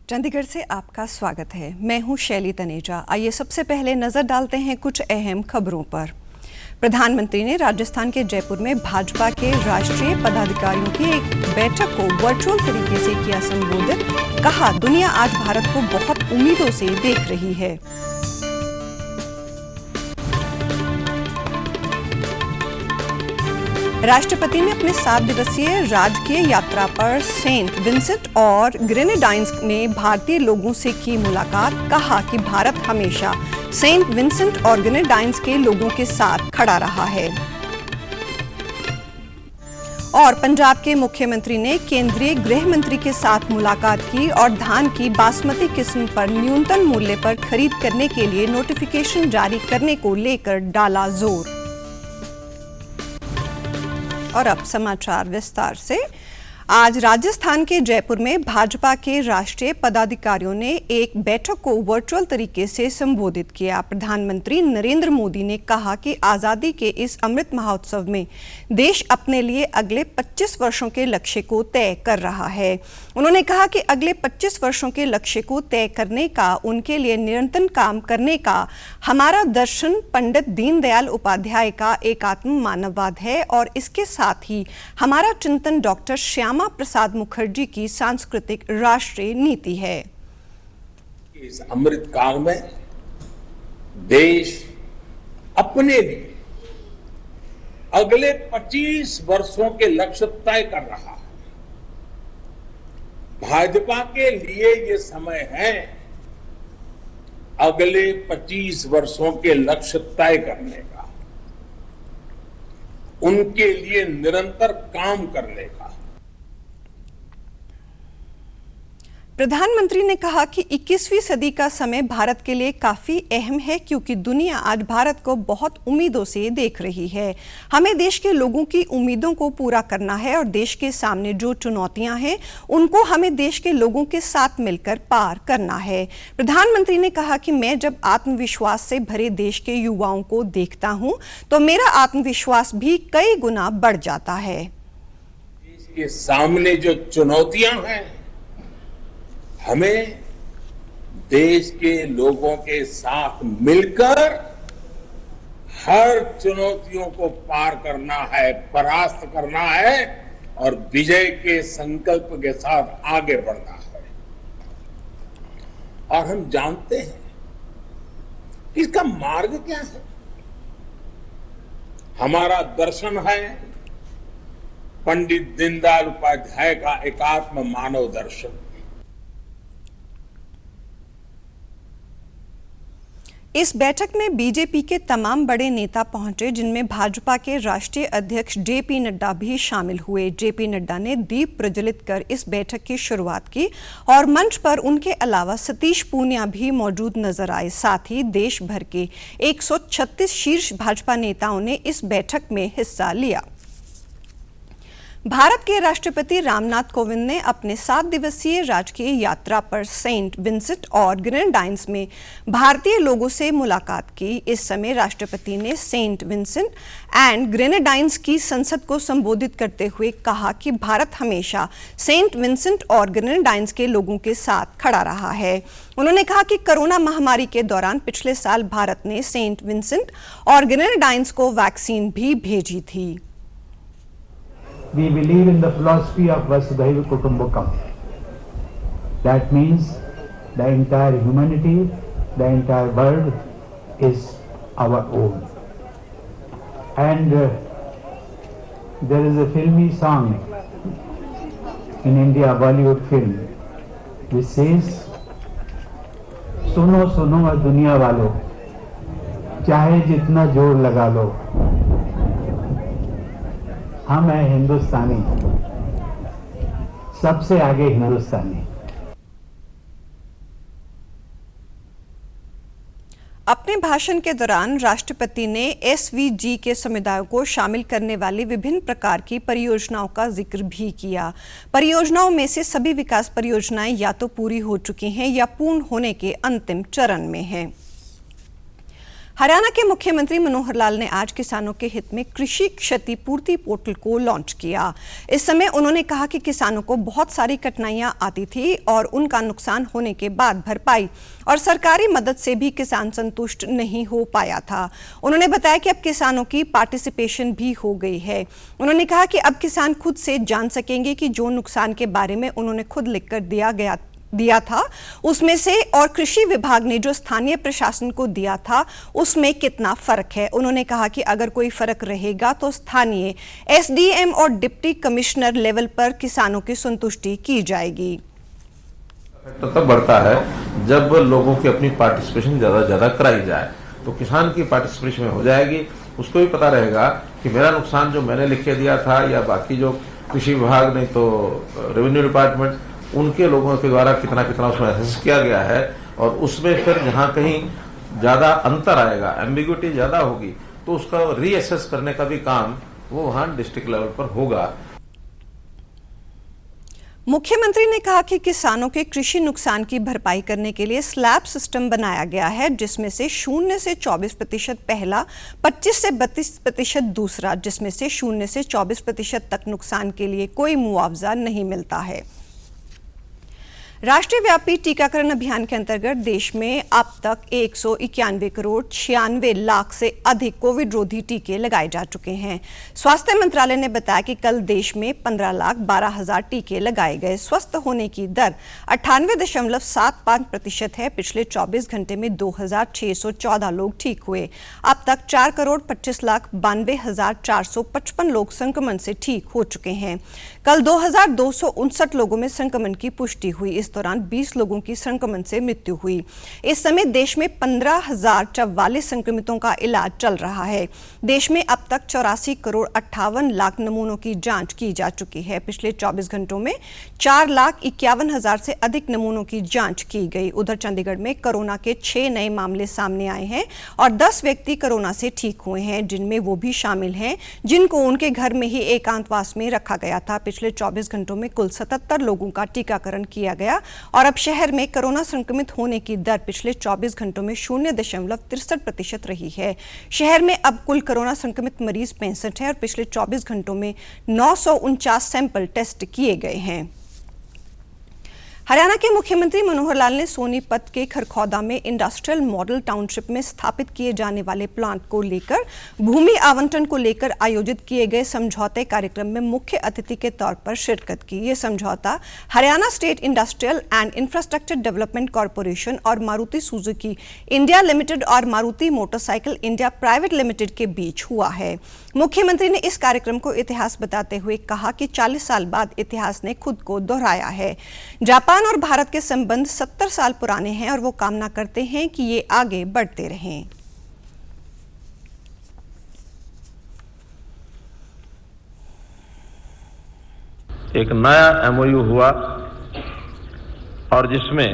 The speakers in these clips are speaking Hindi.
चंडीगढ़ से आपका स्वागत है। मैं हूं शैली तनेजा। आइए सबसे पहले नजर डालते हैं कुछ अहम खबरों पर। प्रधानमंत्री ने राजस्थान के जयपुर में भाजपा के राष्ट्रीय पदाधिकारियों की एक बैठक को वर्चुअल तरीके से किया संबोधित। कहा, दुनिया आज भारत को बहुत उम्मीदों से देख रही है। राष्ट्रपति ने अपने 7 दिवसीय राजकीय यात्रा पर सेंट विंसेंट और ग्रेनेडाइंस में भारतीय लोगों से की मुलाकात। कहा कि भारत हमेशा सेंट विंसेंट और ग्रेनेडाइंस के लोगों के साथ खड़ा रहा है। और पंजाब के मुख्यमंत्री ने केंद्रीय गृह मंत्री के साथ मुलाकात की और धान की बासमती किस्म पर न्यूनतम मूल्य पर खरीद करने के लिए नोटिफिकेशन जारी करने को लेकर डाला जोर। और अब समाचार विस्तार से। आज राजस्थान के जयपुर में भाजपा के राष्ट्रीय पदाधिकारियों ने एक बैठक को वर्चुअल तरीके से संबोधित किया। प्रधानमंत्री नरेंद्र मोदी ने कहा कि आजादी के इस अमृत महोत्सव में देश अपने लिए अगले 25 वर्षों के लक्ष्य को तय कर रहा है। उन्होंने कहा कि अगले 25 वर्षों के लक्ष्य को तय करने का, उनके लिए निरंतर काम करने का हमारा दर्शन पंडित दीनदयाल उपाध्याय का एकात्म मानववाद है और इसके साथ ही हमारा चिंतन डॉक्टर श्यामा प्रसाद मुखर्जी की सांस्कृतिक राष्ट्रीय नीति है। इस अमृत काल में देश अपने लिए अगले 25 वर्षों के लक्ष्य तय कर रहा है। भाजपा के लिए ये समय है अगले 25 वर्षों के लक्ष्य तय करने का, उनके लिए निरंतर काम करने का। प्रधानमंत्री ने कहा कि 21वीं सदी का समय भारत के लिए काफी अहम है क्योंकि दुनिया आज भारत को बहुत उम्मीदों से देख रही है। हमें देश के लोगों की उम्मीदों को पूरा करना है और देश के सामने जो चुनौतियां हैं उनको हमें देश के लोगों के साथ मिलकर पार करना है। प्रधानमंत्री ने कहा कि मैं जब आत्मविश्वास से भरे देश के युवाओं को देखता हूं तो मेरा आत्मविश्वास भी कई गुना बढ़ जाता है। देश के सामने जो चुनौतियां हैं, हमें देश के लोगों के साथ मिलकर हर चुनौतियों को पार करना है, परास्त करना है और विजय के संकल्प के साथ आगे बढ़ना है। और हम जानते हैं कि इसका मार्ग क्या है। हमारा दर्शन है पंडित दीनदयाल उपाध्याय का एकात्म मानव दर्शन। इस बैठक में बीजेपी के तमाम बड़े नेता पहुंचे, जिनमें भाजपा के राष्ट्रीय अध्यक्ष जेपी नड्डा भी शामिल हुए। जेपी नड्डा ने दीप प्रज्वलित कर इस बैठक की शुरुआत की और मंच पर उनके अलावा सतीश पूनिया भी मौजूद नजर आए। साथ ही देश भर के 136 शीर्ष भाजपा नेताओं ने इस बैठक में हिस्सा लिया। भारत के राष्ट्रपति रामनाथ कोविंद ने अपने 7 दिवसीय राजकीय यात्रा पर सेंट विंसेंट और ग्रेनेडाइंस में भारतीय लोगों से मुलाकात की। इस समय राष्ट्रपति ने सेंट विंसेंट एंड ग्रेनेडाइंस की संसद को संबोधित करते हुए कहा कि भारत हमेशा सेंट विंसेंट और ग्रेनेडाइंस के लोगों के साथ खड़ा रहा है। उन्होंने कहा कि कोरोना महामारी के दौरान पिछले साल भारत ने सेंट विंसेंट और ग्रेनेडाइंस को वैक्सीन भी भेजी थी। We believe in the philosophy of Vasudhaiva Kutumbakam. That means the entire humanity, the entire world is our own. And there is a filmy song in India, Bollywood film, which says, सुनो सुनो दुनिया वालों, चाहे जितना जोर लगा लो, हम हैं हिंदुस्तानी, सबसे आगे हिंदुस्तानी। अपने भाषण के दौरान राष्ट्रपति ने एसवीजी के समुदायों को शामिल करने वाली विभिन्न प्रकार की परियोजनाओं का जिक्र भी किया। परियोजनाओं में से सभी विकास परियोजनाएं या तो पूरी हो चुकी हैं या पूर्ण होने के अंतिम चरण में हैं। हरियाणा के मुख्यमंत्री मनोहर लाल ने आज किसानों के हित में कृषि क्षतिपूर्ति पोर्टल को लॉन्च किया। इस समय उन्होंने कहा कि किसानों को बहुत सारी कठिनाइयां आती थी और उनका नुकसान होने के बाद भरपाई और सरकारी मदद से भी किसान संतुष्ट नहीं हो पाया था। उन्होंने बताया कि अब किसानों की पार्टिसिपेशन भी हो गई है। उन्होंने कहा कि अब किसान खुद से जान सकेंगे कि जो नुकसान के बारे में उन्होंने खुद लिखकर दिया था उसमें से और कृषि विभाग ने जो स्थानीय प्रशासन को दिया था उसमें कितना फर्क है। उन्होंने कहा कि अगर कोई फर्क रहेगा तो स्थानीय एसडीएम और डिप्टी कमिश्नर लेवल पर किसानों की संतुष्टि की जाएगी। तब बढ़ता है जब लोगों की अपनी पार्टिसिपेशन ज्यादा कराई जाए, तो किसान की पार्टिसिपेशन हो जाएगी। उसको भी पता रहेगा कि मेरा नुकसान जो मैंने लिख के दिया था या बाकी जो कृषि विभाग नहीं तो रेवेन्यू डिपार्टमेंट उनके लोगों के द्वारा कितना उसमें असेस किया गया है, और उसमें फिर जहां कहीं ज्यादा अंतर आएगा, एम्बिग्युइटी ज्यादा होगी, तो उसका रीअसेस करने का भी काम वो वहां डिस्ट्रिक्ट लेवल पर होगा। मुख्यमंत्री ने कहा कि किसानों के कृषि नुकसान की भरपाई करने के लिए स्लैब सिस्टम बनाया गया है, जिसमें से 0 से 24% पहला, 25 से 32% दूसरा, जिसमें से 0 से 24% तक नुकसान के लिए कोई मुआवजा नहीं मिलता है। राष्ट्रीय व्यापी टीकाकरण अभियान के अंतर्गत देश में अब तक 191 करोड़ 96 लाख से अधिक कोविड रोधी टीके लगाए जा चुके हैं। स्वास्थ्य मंत्रालय ने बताया कि कल देश में 15,12,000 टीके लगाए गए। स्वस्थ होने की दर 98.75% है। पिछले 24 घंटे में 2,614 लोग ठीक हुए। अब तक 4,25,92,455 लोग संक्रमण से ठीक हो चुके हैं। कल 2,259 लोगों में संक्रमण की पुष्टि हुई। इस दौरान 20 लोगों की संक्रमण से मृत्यु हुई। इस समय देश में 15,044 संक्रमितों का इलाज चल रहा है। देश में अब तक 84 करोड़ 58 लाख नमूनों की जांच की जा चुकी है। पिछले 24 घंटों में 4,51,000 से अधिक नमूनों की जांच की गई। उधर चंडीगढ़ में कोरोना के 6 नए मामले सामने आए हैं और 10 व्यक्ति कोरोना से ठीक हुए हैं, जिनमें वो भी शामिल हैं जिनको उनके घर में ही एकांतवास में रखा गया था। पिछले 24 घंटों में कुल 77 लोगों का टीकाकरण किया गया और अब शहर में कोरोना संक्रमित होने की दर पिछले 24 घंटों में 0.63% रही है। शहर में अब कुल कोरोना संक्रमित मरीज 65 हैं और पिछले 24 घंटों में 949 सैंपल टेस्ट किए गए हैं। हरियाणा के मुख्यमंत्री मनोहर लाल ने सोनीपत के खरखौदा में इंडस्ट्रियल मॉडल टाउनशिप में स्थापित किए जाने वाले प्लांट को लेकर भूमि आवंटन को लेकर आयोजित किए गए समझौते कार्यक्रम में मुख्य अतिथि के तौर पर शिरकत की। ये समझौता Haryana state industrial and infrastructure development corporation और मारुति सुजुकी इंडिया लिमिटेड और Maruti motorcycle India private limited के बीच हुआ है। मुख्यमंत्री ने इस कार्यक्रम को इतिहास बताते हुए कहा कि 40 साल बाद इतिहास ने खुद को दोहराया है। जापान और भारत के संबंध 70 साल पुराने हैं और वो कामना करते हैं कि ये आगे बढ़ते रहें। एक नया एमओयू हुआ और जिसमें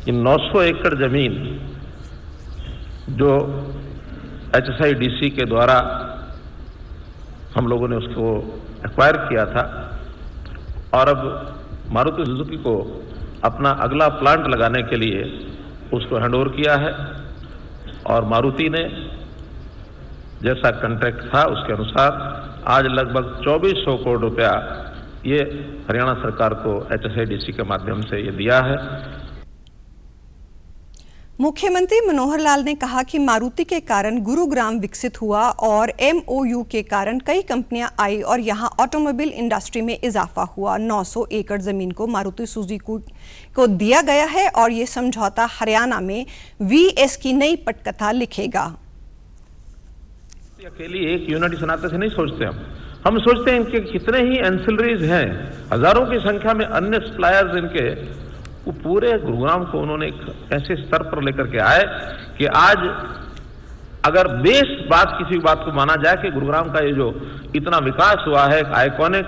इन 900 एकड़ जमीन जो HSIDC के द्वारा हम लोगों ने उसको एक्वायर किया था और अब मारुति सुजुकी को अपना अगला प्लांट लगाने के लिए उसको हैंडओवर किया है और मारुति ने जैसा कॉन्ट्रैक्ट था उसके अनुसार आज लगभग 2400 करोड़ रुपया ये हरियाणा सरकार को HSIDC के माध्यम से ये दिया है। मुख्यमंत्री मनोहर लाल ने कहा कि मारुति के कारण गुरुग्राम विकसित हुआ और MOU के कारण कई कंपनियां आई और यहां ऑटोमोबाइल इंडस्ट्री में इजाफा हुआ। 900 एकड़ जमीन को मारुति सुजुकी को दिया गया है और ये समझौता हरियाणा में VS की नई पटकथा लिखेगा। अकेली एक यूनिट इस नाते से नहीं सोचते हम सोचते हैं इनके कितने ही एंसिलरीज हैं, हजारों की संख्या में अन्य सप्लायर्स इनके, वो पूरे गुरुग्राम को उन्होंने एक ऐसे स्तर पर लेकर के आए कि आज अगर बेस बात किसी बात को माना जाए कि गुरुग्राम का ये जो इतना विकास हुआ है, आइकॉनिक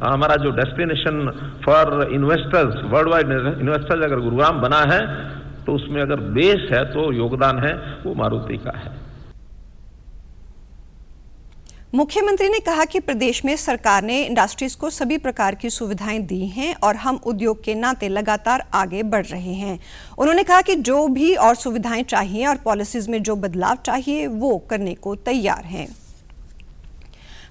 हमारा जो destination for investors, world wide investors अगर गुरुग्राम बना है तो उसमें अगर बेस है तो योगदान है वो मारुति का है। मुख्यमंत्री ने कहा कि प्रदेश में सरकार ने इंडस्ट्रीज को सभी प्रकार की सुविधाएं दी हैं और हम उद्योग के नाते लगातार आगे बढ़ रहे हैं। उन्होंने कहा कि जो भी और सुविधाएं चाहिए और पॉलिसीज में जो बदलाव चाहिए वो करने को तैयार हैं।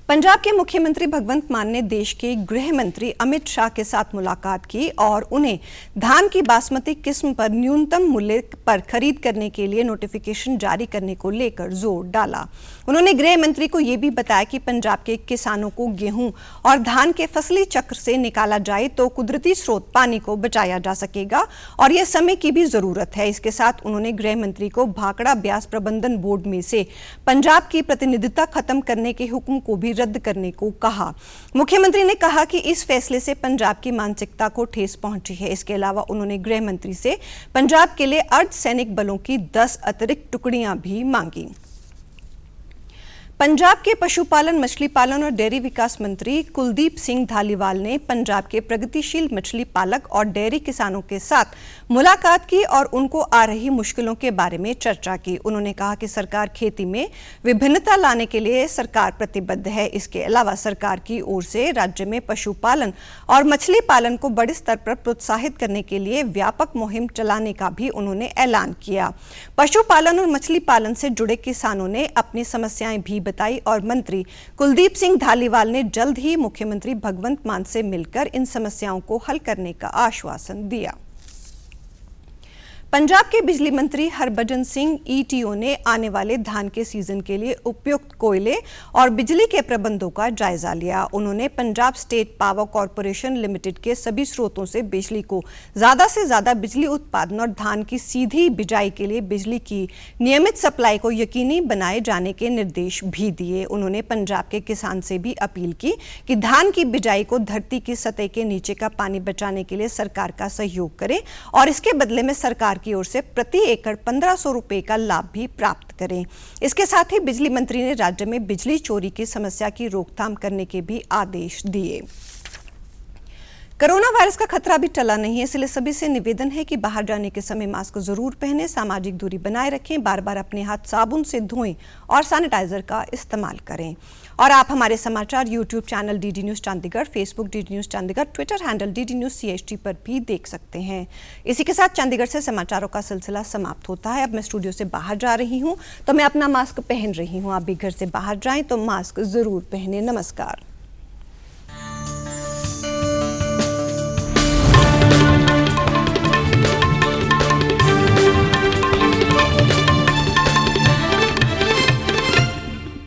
पंजाब के मुख्यमंत्री भगवंत मान ने देश के गृह मंत्री अमित शाह के साथ मुलाकात की और उन्हें धान की बासमती किस्म पर न्यूनतम मूल्य पर खरीद करने के लिए नोटिफिकेशन जारी करने को लेकर जोर डाला। उन्होंने गृह मंत्री को यह भी बताया कि पंजाब के किसानों को गेहूं और धान के फसली चक्र से निकाला जाए तो कुदरती स्रोत पानी को बचाया जा सकेगा और यह समय की भी जरूरत है। इसके साथ उन्होंने गृह मंत्री को भाखड़ा ब्यास प्रबंधन बोर्ड में से पंजाब की प्रतिनिधित्व खत्म करने के हुक्म को भी रद्द करने को कहा। मुख्यमंत्री ने कहा कि इस फैसले से पंजाब की मानसिकता को ठेस पहुंची है। इसके अलावा उन्होंने गृह मंत्री से पंजाब के लिए अर्धसैनिक बलों की 10 अतिरिक्त टुकड़ियां भी मांगी। पंजाब के पशुपालन, मछली पालन और डेयरी विकास मंत्री कुलदीप सिंह धालीवाल ने पंजाब के प्रगतिशील मछली पालक और डेयरी किसानों के साथ मुलाकात की और उनको आ रही मुश्किलों के बारे में चर्चा की। उन्होंने कहा कि सरकार खेती में विभिन्नता लाने के लिए सरकार प्रतिबद्ध है। इसके अलावा सरकार की ओर से राज्य में पशुपालन और मछली पालन को बड़े स्तर पर प्रोत्साहित करने के लिए व्यापक मुहिम चलाने का भी उन्होंने ऐलान किया। पशुपालन और मछली पालन से जुड़े किसानों ने अपनी समस्याएं भी बताई और मंत्री कुलदीप सिंह धालीवाल ने जल्द ही मुख्यमंत्री भगवंत मान से मिलकर इन समस्याओं को हल करने का आश्वासन दिया। पंजाब के बिजली मंत्री हरभजन सिंह ईटीओ ने आने वाले धान के सीजन के लिए उपयुक्त कोयले और बिजली के प्रबंधों का जायजा लिया। उन्होंने Punjab state power corporation limited के सभी स्रोतों से बिजली को ज्यादा से ज्यादा बिजली उत्पादन और धान की सीधी बिजाई के लिए बिजली की नियमित सप्लाई को यकीनी बनाए जाने के निर्देश भी दिए। उन्होंने पंजाब के किसान से भी अपील की कि धान की बिजाई को धरती की सतह के नीचे का पानी बचाने के लिए सरकार का सहयोग करें और इसके बदले में सरकार की ओर से प्रति एकड़ 1500 रुपए का लाभ भी प्राप्त करें। इसके साथ ही बिजली मंत्री ने राज्य में बिजली चोरी की समस्या की रोकथाम करने के भी आदेश दिए। कोरोना वायरस का खतरा भी टला नहीं है, इसलिए सभी से निवेदन है कि बाहर जाने के समय मास्क जरूर पहनें, सामाजिक दूरी बनाए रखें, बार बार अपने हाथ साबुन से धोएं और सैनिटाइजर का इस्तेमाल करें। और आप हमारे समाचार YouTube channel DD news Chandigarh, Facebook DD news Chandigarh, Twitter handle DD news CHT पर भी देख सकते हैं। इसी के साथ चंडीगढ़ से समाचारों का सिलसिला समाप्त होता है। अब मैं स्टूडियो से बाहर जा रही हूँ तो मैं अपना मास्क पहन रही हूँ। आप भी घर से बाहर जाएं तो मास्क जरूर पहने। नमस्कार।